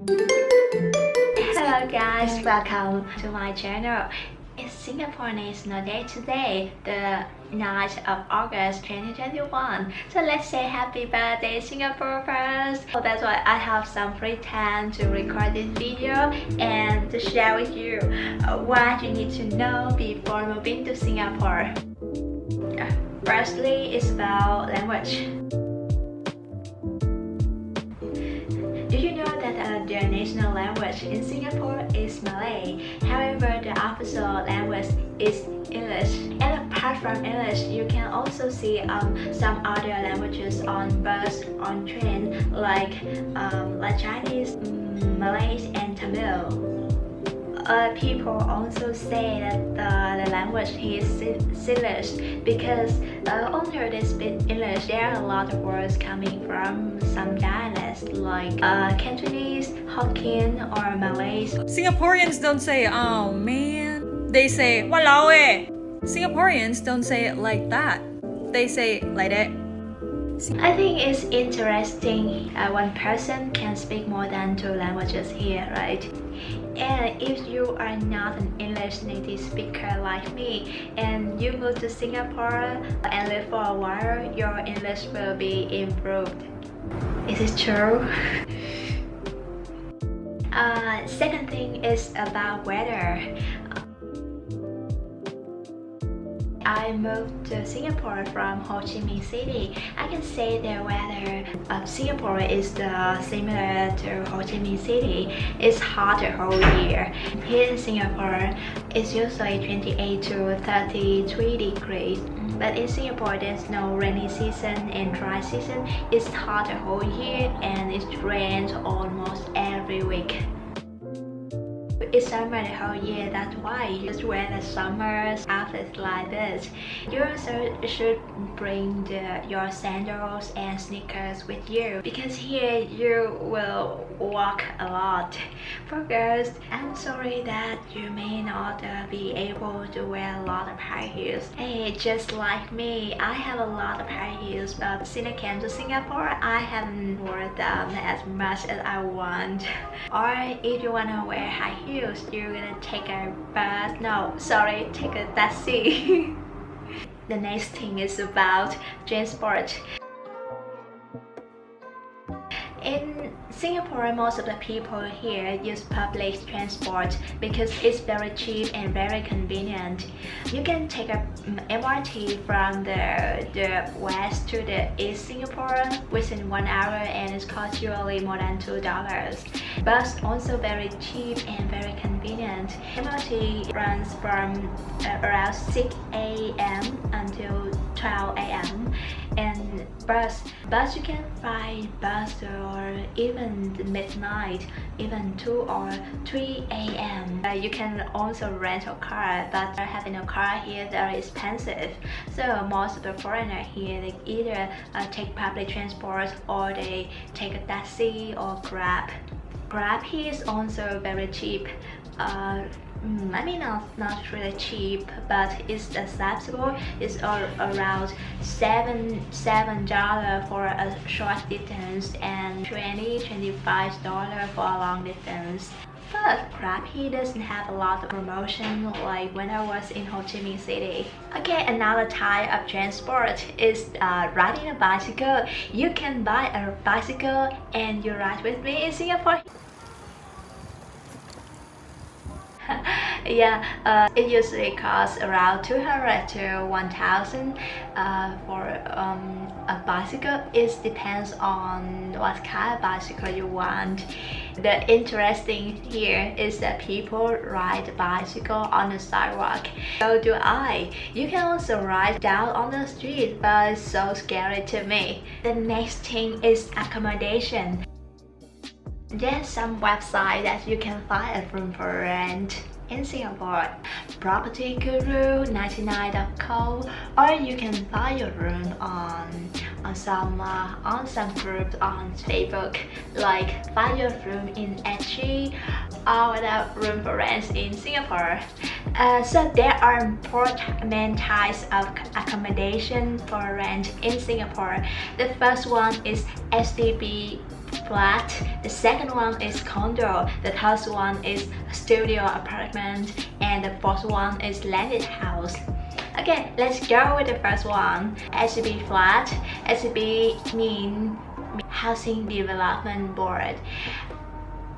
Hello guys, welcome to my channel. It's Singapore National Day today, the 9th of August 2021. So let's say happy birthday Singapore first. So that's why I have some free time to record this video and to share with you what you need to know before moving to Singapore. Firstly, it's about language. Do you know that the national language in Singapore is Malay? However, the official language is English. And apart from English, you can also see some other languages on bus, on train, like Chinese, Malay, and Tamil. People also say that the language is English because although they speak English, there are a lot of words coming from some dialects like Cantonese, Hokkien, or Malay. Singaporeans don't say "oh man," they say "walao eh." Singaporeans don't say it like that. They say like that. I think it's interesting one person can speak more than 2 languages here, right? And if you are not an English native speaker like me and you move to Singapore and live for a while, your English will be improved. Is it true? Second thing is about weather. I moved to Singapore from Ho Chi Minh City. I can say the weather of Singapore is similar to Ho Chi Minh City. It's hot the whole year. Here in Singapore, it's usually 28 to 33 degrees. But in Singapore, there's no rainy season and dry season. It's hot the whole year and it rains almost every week. It's summer the whole year, that's why you just wear the summer outfits like this. You also should bring your sandals and sneakers with you because here you will walk a lot. For girls, I'm sorry that you may not be able to wear a lot of high heels. Hey, just like me, I have a lot of high heels, but since I came to Singapore, I haven't worn them as much as I want. Or if you wanna wear high heels, you're gonna take a bus. No, sorry, take a taxi. The next thing is about transport. In Singapore, most of the people here use public transport because it's very cheap and very convenient. You can take a MRT from the west to the east Singapore within 1 hour and it costs usually more than $2. Bus also very cheap and very convenient. MRT runs from around 6 a.m. until 12 a.m. and bus you can find bus or even midnight, even 2 or 3 a.m. You can also rent a car, but having a car here is very expensive. So most of the foreigners here, they either take public transport or they take a taxi or Grab. Grab here is also very cheap. I mean not really cheap, but it's acceptable. It's around $7 for a short distance and $25 for a long distance. But Grab here doesn't have a lot of promotion like when I was in Ho Chi Minh City. Okay, another type of transport is riding a bicycle. You can buy a bicycle and you ride with me in Singapore. Yeah, it usually costs around 200 to 1000 for a bicycle. It depends on what kind of bicycle you want. The interesting here is that people ride the bicycle on the sidewalk. So do I. You can also ride down on the street, but it's so scary to me. The next thing is accommodation. There's some website that you can find a room for rent in Singapore. Property Guru, 99.co, or you can find your room on some groups on Facebook, like Find Your Room in SG or the Room for Rent in Singapore. So there are 4 main types of accommodation for rent in Singapore. The first one is SCB flat, the second one is condo, the third one is studio apartment, and the fourth one is landed house. Okay, let's go with the first one. SB flat. SB mean Housing Development Board.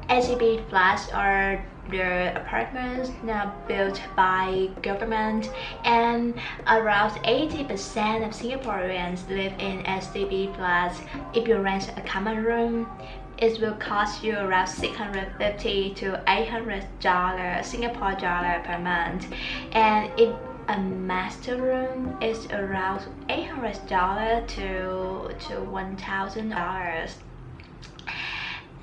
SB flats are the apartments now built by government, and around 80% of Singaporeans live in SDB flats. If you rent a common room, it will cost you around $650 to $800 Singapore dollar per month, and if a master room is around $800 to $1,000.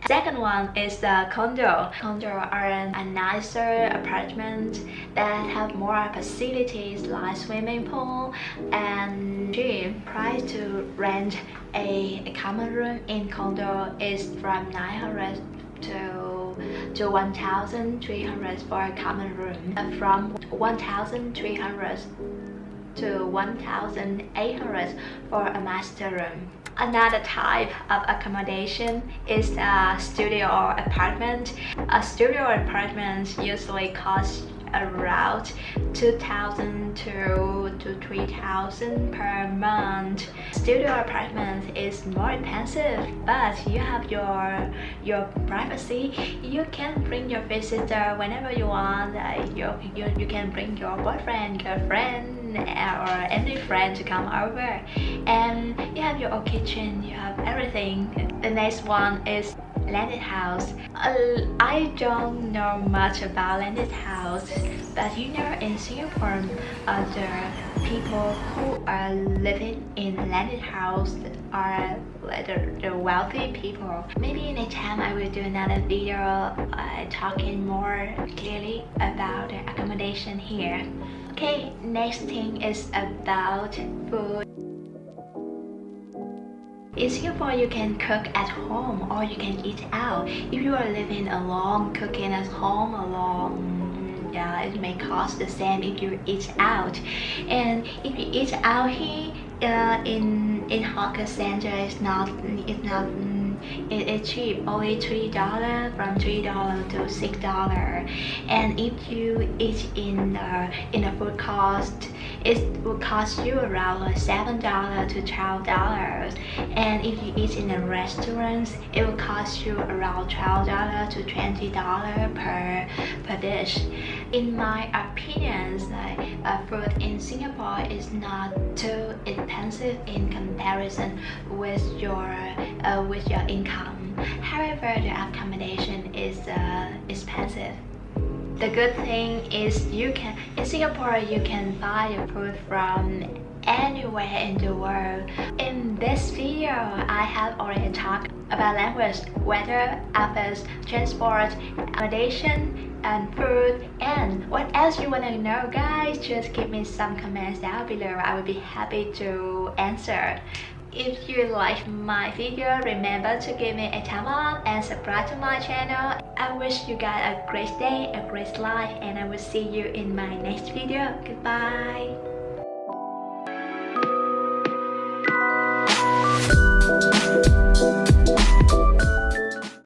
Second one is the condo. Condo are a nicer apartment that have more facilities like swimming pool and gym. Price to rent a common room in condo is from 900 to 1,300 for a common room, and from 1,300 to 1,800 for a master room. Another type of accommodation is a studio or apartment. A studio apartment usually costs around 2,000 to 3,000 per month. Studio apartment is more expensive, but you have your privacy. You can bring your visitor whenever you want. You can bring your boyfriend, girlfriend, or any friend to come over, and you have your own kitchen. You have everything. The next one is landed house. I don't know much about landed house, but you know, in Singapore, the people who are living in landed house are like the wealthy people. Maybe next time I will do another video talking more clearly about the accommodation here. Okay, next thing is about food. In Singapore, you can cook at home or you can eat out. If you are living alone, cooking at home alone, yeah, it may cost the same if you eat out. And if you eat out here in hawker center, it's cheap, only $3, from $3 to $6. And if you eat in the food cost, it will cost you around $7 to $12. And if you eat in a restaurant, it will cost you around $12 to $20 per dish. In my opinion, food in Singapore is not too expensive in comparison with your income. However, the accommodation is expensive. The good thing is in Singapore you can buy your food from anywhere in the world. In this video, I have already talked about language, weather, office, transport, accommodation, and food. And what else you want to know, guys? Just give me some comments down below. I will be happy to answer. If you like my video, remember to give me a thumb up and subscribe to my channel. I wish you guys a great day, a great life, and I will see you in my next video. Goodbye.